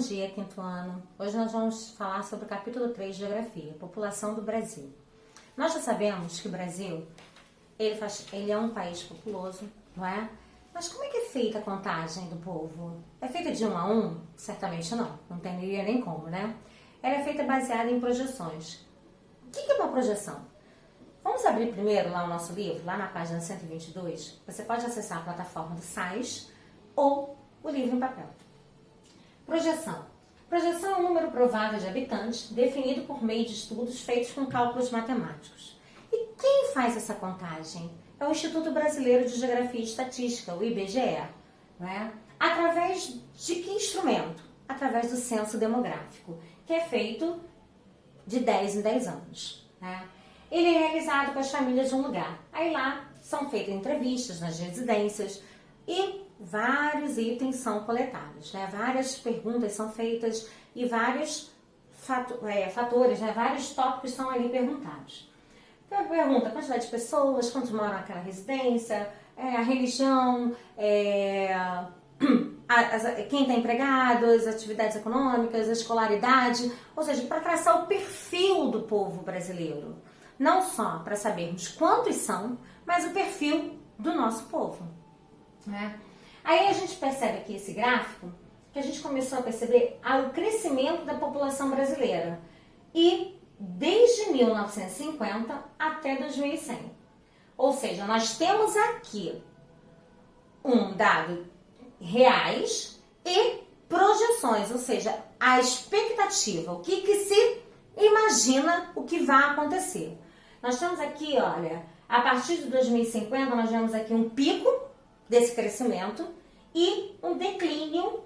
dia, quinto ano. Hoje nós vamos falar sobre o capítulo 3 de Geografia, População do Brasil. Nós já sabemos que o Brasil, ele é um país populoso, não é? Mas como é que é feita a contagem do povo? É feita de 1 a 1? Certamente não teria nem como, né? Ela é feita baseada em projeções. O que é uma projeção? Vamos abrir primeiro lá o nosso livro, lá na página 122. Você pode acessar a plataforma do SAIS ou o livro em papel. Projeção. Projeção é um número provável de habitantes definido por meio de estudos feitos com cálculos matemáticos. E quem faz essa contagem? É o Instituto Brasileiro de Geografia e Estatística, o IBGE. Não é? Através de que instrumento? Através do censo demográfico, que é feito de 10 em 10 anos. Né? Ele é realizado com as famílias de um lugar. Aí lá são feitas entrevistas nas residências e vários itens são coletados, né? Várias perguntas são feitas e vários fatores, né? Vários tópicos são ali perguntados. Então, pergunta a quantidade de pessoas, quantos moram naquela residência, a religião, quem está empregado, as atividades econômicas, a escolaridade, ou seja, para traçar o perfil do povo brasileiro. Não só para sabermos quantos são, mas o perfil do nosso povo. Né? Aí a gente percebe aqui esse gráfico, que a gente começou a perceber o crescimento da população brasileira. E desde 1950 até 2100. Ou seja, nós temos aqui um dado reais e projeções, ou seja, a expectativa, o que se imagina o que vai acontecer. Nós temos aqui, olha, a partir de 2050 nós vemos aqui um pico desse crescimento e um declínio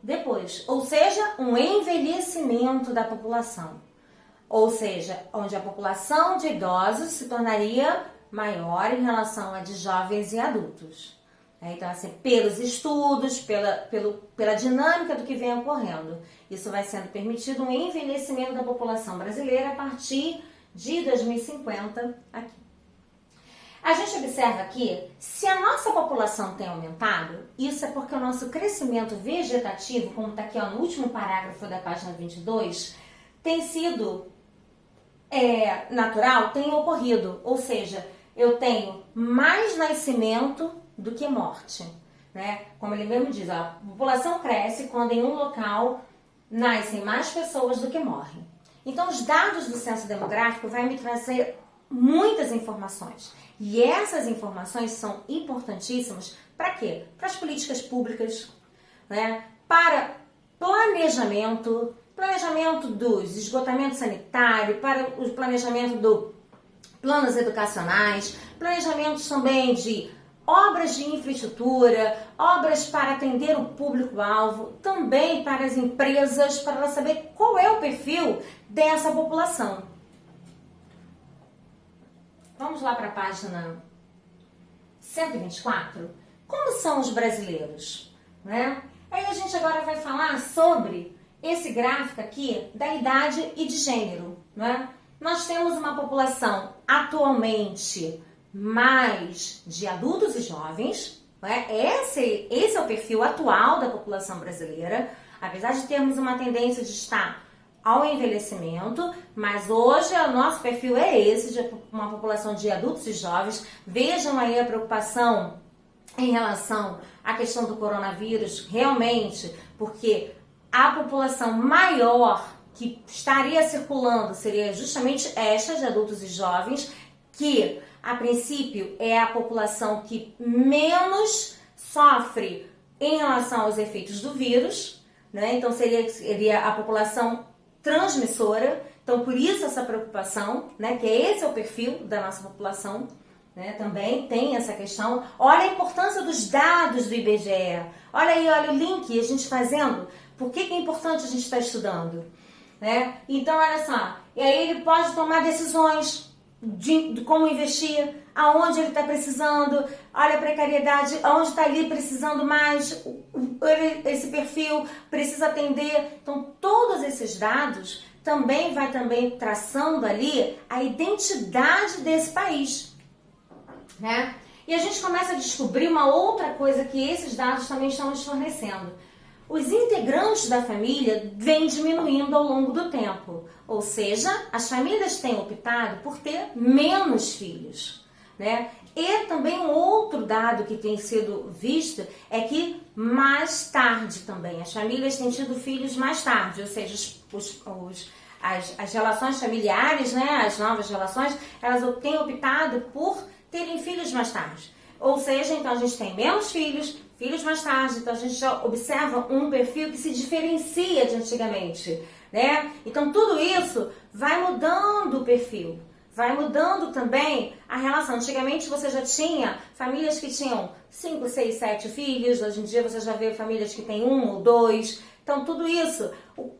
depois, ou seja, um envelhecimento da população, ou seja, onde a população de idosos se tornaria maior em relação à de jovens e adultos. Então, assim, pelos estudos, pela dinâmica do que vem ocorrendo, isso vai sendo permitido um envelhecimento da população brasileira a partir de 2050 aqui. A gente observa aqui, se a nossa população tem aumentado, isso é porque o nosso crescimento vegetativo, como está aqui ó, no último parágrafo da página 22, tem sido natural, tem ocorrido. Ou seja, eu tenho mais nascimento do que morte. Né? Como ele mesmo diz, a população cresce quando em um local nascem mais pessoas do que morrem. Então, os dados do censo demográfico vão me trazer muitas informações. E essas informações são importantíssimas para quê? Para as políticas públicas, né? Para planejamento dos esgotamento sanitário, para o planejamento dos planos educacionais, planejamentos também de obras de infraestrutura, obras para atender o público-alvo, também para as empresas, para elas saber qual é o perfil dessa população. Vamos lá para a página 124. Como são os brasileiros? Né? Aí a gente agora vai falar sobre esse gráfico aqui da idade e de gênero. Né? Nós temos uma população atualmente mais de adultos e jovens. Né? Esse é o perfil atual da população brasileira. Apesar de termos uma tendência de estar ao envelhecimento, mas hoje o nosso perfil é esse, de uma população de adultos e jovens. Vejam aí a preocupação em relação à questão do coronavírus, realmente, porque a população maior que estaria circulando seria justamente esta, de adultos e jovens, que a princípio é a população que menos sofre em relação aos efeitos do vírus, né? Então seria a população transmissora, então por isso essa preocupação, né, que esse é o perfil da nossa população, né, também tem essa questão. Olha a importância dos dados do IBGE, olha aí, olha o link, a gente fazendo, por que é importante a gente estar estudando, né? Então olha só, e aí ele pode tomar decisões de como investir, aonde ele está precisando, olha a precariedade, aonde está ali precisando mais, esse perfil precisa atender. Então, todos esses dados também vai traçando ali a identidade desse país. Né? E a gente começa a descobrir uma outra coisa que esses dados também estão nos fornecendo. os integrantes da família vêm diminuindo ao longo do tempo. Ou seja, as famílias têm optado por ter menos filhos, né? E também um outro dado que tem sido visto é que mais tarde também, as famílias têm tido filhos mais tarde, ou seja, as relações familiares, né, as novas relações, elas têm optado por terem filhos mais tarde. Ou seja, então a gente tem menos filhos, filhos mais tarde, então a gente já observa um perfil que se diferencia de antigamente, né? Então tudo isso vai mudando o perfil, vai mudando também a relação. Antigamente você já tinha famílias que tinham 5, 6, 7 filhos, hoje em dia você já vê famílias que têm 1 ou 2. Então tudo isso,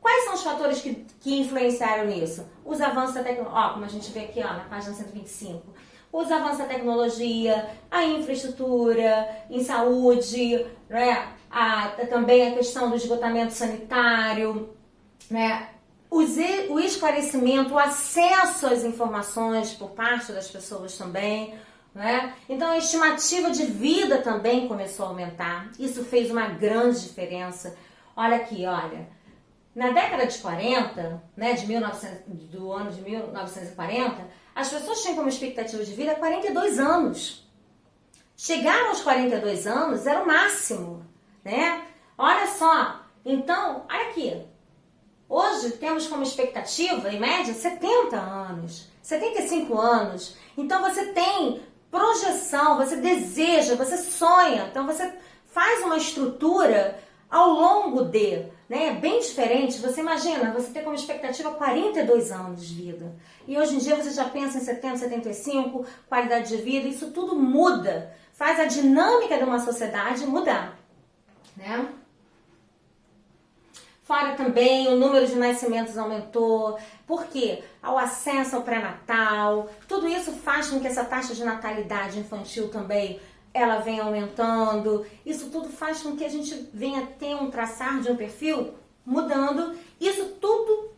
quais são os fatores que influenciaram nisso? Os avanços da tecnologia, como a gente vê aqui na página 125. Os avanços da tecnologia, a infraestrutura em saúde, né? Também a questão do esgotamento sanitário, né? O esclarecimento, o acesso às informações por parte das pessoas também, né? Então a estimativa de vida também começou a aumentar. Isso fez uma grande diferença. Olha aqui, olha. Na década de 40, né, do ano de 1940, as pessoas tinham como expectativa de vida 42 anos. Chegar aos 42 anos era o máximo, né? Olha só, então, olha aqui. Hoje temos como expectativa, em média, 70 anos, 75 anos. Então você tem projeção, você deseja, você sonha. Então você faz uma estrutura ao longo né? É bem diferente. Você imagina, você ter como expectativa 42 anos de vida. E hoje em dia você já pensa em 70, 75, qualidade de vida. Isso tudo muda, faz a dinâmica de uma sociedade mudar, né? Fora também o número de nascimentos aumentou, porque ao acesso ao pré-natal, tudo isso faz com que essa taxa de natalidade infantil também ela venha aumentando. Isso tudo faz com que a gente venha ter um traçar de um perfil mudando. Isso tudo,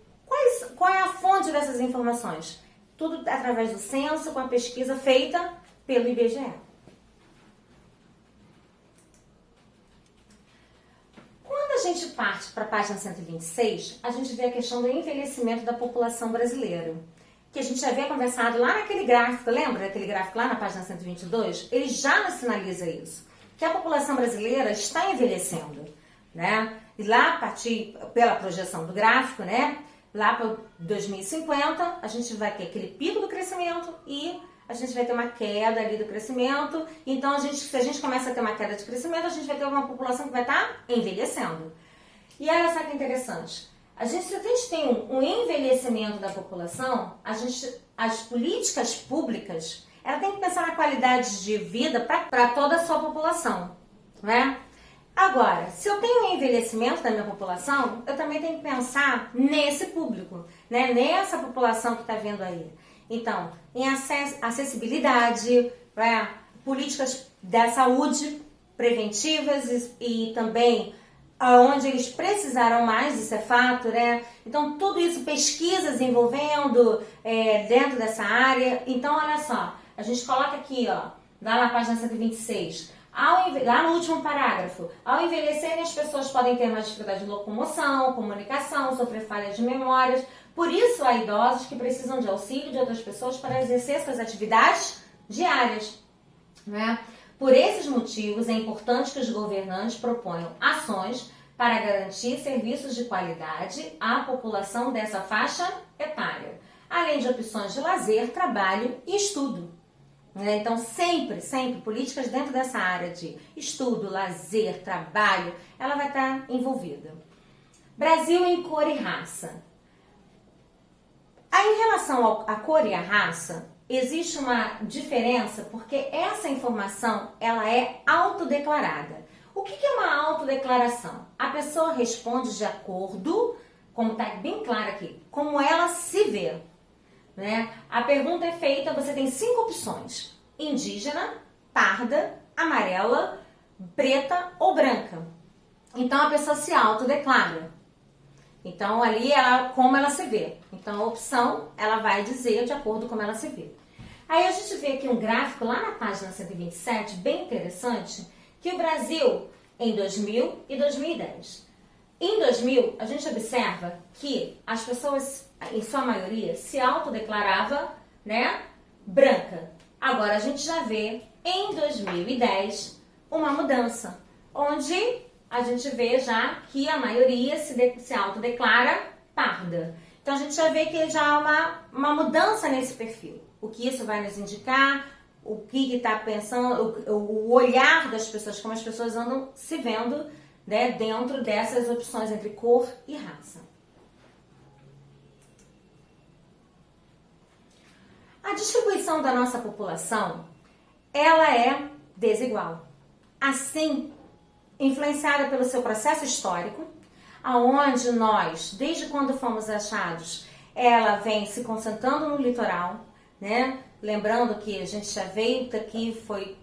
qual é a fonte dessas informações? Tudo através do censo, com a pesquisa feita pelo IBGE. Quando a gente parte para a página 126, a gente vê a questão do envelhecimento da população brasileira, que a gente já havia conversado lá naquele gráfico, lembra daquele gráfico lá na página 122? Ele já nos sinaliza isso, que a população brasileira está envelhecendo, né? E lá, a partir pela projeção do gráfico, né? Lá para 2050, a gente vai ter aquele pico do crescimento e a gente vai ter uma queda ali do crescimento. Então, se a gente começa a ter uma queda de crescimento, a gente vai ter uma população que vai estar envelhecendo. E olha só que interessante. Se a gente tem um envelhecimento da população, as políticas públicas, ela tem que pensar na qualidade de vida para toda a sua população, né? Agora, se eu tenho um envelhecimento da minha população, eu também tenho que pensar nesse público, né? Nessa população que está vindo aí. Então, em acessibilidade, né? Políticas da saúde preventivas e também onde eles precisarão mais, isso é fato, né? Então, tudo isso, pesquisas envolvendo dentro dessa área. Então, olha só, a gente coloca aqui, ó, lá na página 126, lá no último parágrafo, ao envelhecerem as pessoas podem ter mais dificuldade de locomoção, comunicação, sofrer falhas de memórias. Por isso, há idosos que precisam de auxílio de outras pessoas para exercer suas atividades diárias, né? Por esses motivos, é importante que os governantes proponham ações para garantir serviços de qualidade à população dessa faixa etária, além de opções de lazer, trabalho e estudo. Então, sempre, políticas dentro dessa área de estudo, lazer, trabalho, ela vai estar envolvida. Brasil em cor e raça. Aí, em relação à cor e à raça, existe uma diferença porque essa informação ela é autodeclarada. O que é uma autodeclaração? A pessoa responde de acordo, como está bem claro aqui, como ela se vê, né? A pergunta é feita, você tem 5 opções: indígena, parda, amarela, preta ou branca. Então a pessoa se autodeclara. Então ali como ela se vê. Então a opção ela vai dizer de acordo com como ela se vê. Aí a gente vê aqui um gráfico lá na página 127, bem interessante, que o Brasil em 2000 e 2010. Em 2000, a gente observa que as pessoas, em sua maioria, se autodeclarava, né, branca. Agora a gente já vê, em 2010, uma mudança, onde a gente vê já que a maioria se autodeclara parda. Então a gente já vê que já há uma mudança nesse perfil. O que isso vai nos indicar, o que está pensando, o olhar das pessoas, como as pessoas andam se vendo, né, dentro dessas opções entre cor e raça. A distribuição da nossa população, ela é desigual. Assim, influenciada pelo seu processo histórico, aonde nós, desde quando fomos achados, ela vem se concentrando no litoral, né? Lembrando que a gente já veio daqui, foi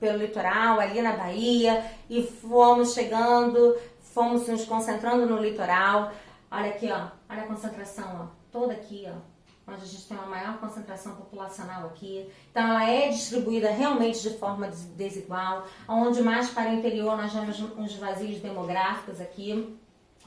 pelo litoral, ali na Bahia, e fomos chegando, fomos nos concentrando no litoral. Olha aqui, ó, olha a concentração, ó, toda aqui, ó, onde a gente tem uma maior concentração populacional aqui. Então, ela é distribuída realmente de forma desigual, onde mais para o interior nós temos uns vazios demográficos aqui.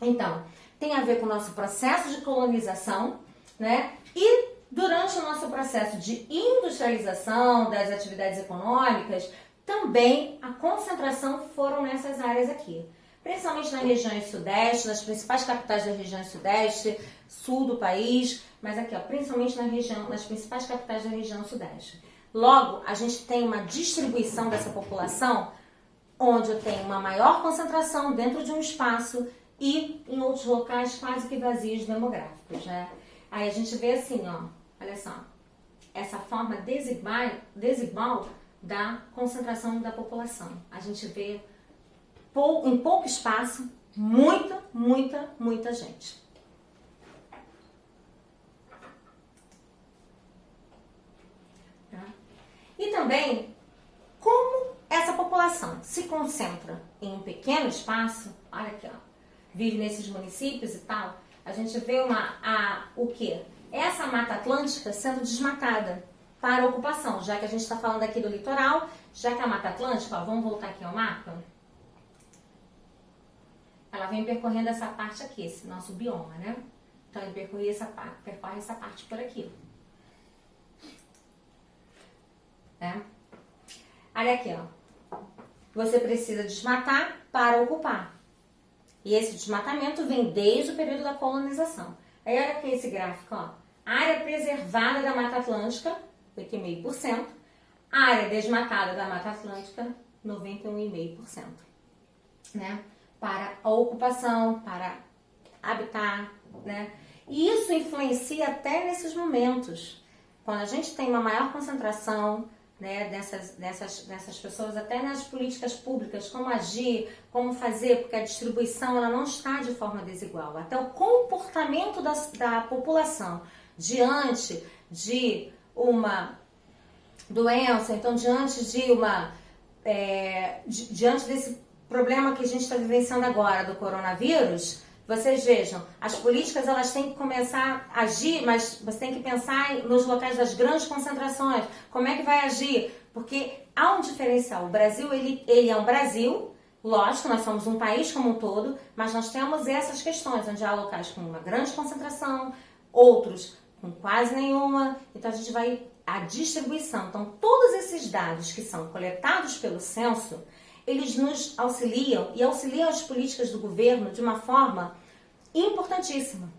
Então, tem a ver com o nosso processo de colonização, né? E durante o nosso processo de industrialização das atividades econômicas, também a concentração foram nessas áreas aqui. Principalmente nas regiões sudeste, nas principais capitais das regiões sudeste, sul do país, mas aqui, ó, principalmente nas principais capitais da região sudeste. Logo, a gente tem uma distribuição dessa população onde eu tenho uma maior concentração dentro de um espaço e em outros locais quase que vazios demográficos, né? Aí a gente vê assim, ó, olha só, essa forma desigual da concentração da população. A gente vê em pouco espaço, muita gente. Tá? E também, como essa população se concentra em um pequeno espaço, olha aqui, ó, vive nesses municípios e tal, a gente vê o quê? Essa Mata Atlântica sendo desmatada para ocupação, já que a gente está falando aqui do litoral, já que a Mata Atlântica, ó, vamos voltar aqui ao mapa, ela vem percorrendo essa parte aqui, esse nosso bioma, né? Então ele percorre essa parte por aqui. Né? Olha aqui, ó. Você precisa desmatar para ocupar. E esse desmatamento vem desde o período da colonização. Aí olha aqui esse gráfico, ó. Área preservada da Mata Atlântica, 8,5%. Área desmatada da Mata Atlântica, 91,5%. Né? Para a ocupação, para habitar, né? E isso influencia até nesses momentos. Quando a gente tem uma maior concentração, né, dessas pessoas, até nas políticas públicas, como agir, como fazer, porque a distribuição ela não está de forma desigual. Até o comportamento da população diante de uma doença, então diante diante desse problema que a gente está vivenciando agora do coronavírus, vocês vejam, as políticas elas têm que começar a agir, mas você tem que pensar nos locais das grandes concentrações. Como é que vai agir? Porque há um diferencial. O Brasil, ele é um Brasil, lógico, nós somos um país como um todo, mas nós temos essas questões, onde há locais com uma grande concentração, outros com quase nenhuma. Então a gente vai a distribuição. Então todos esses dados que são coletados pelo censo, eles nos auxiliam e auxiliam as políticas do governo de uma forma importantíssima.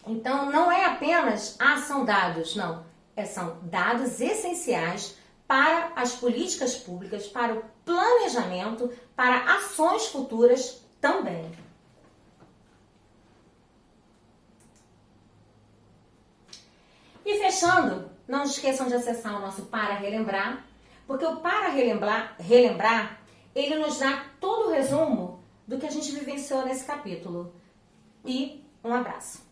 Então, não é apenas são dados, não. São dados essenciais para as políticas públicas, para o planejamento, para ações futuras também. E fechando, não esqueçam de acessar o nosso Para Relembrar, porque o Para Relembrar ele nos dá todo o resumo do que a gente vivenciou nesse capítulo. E um abraço.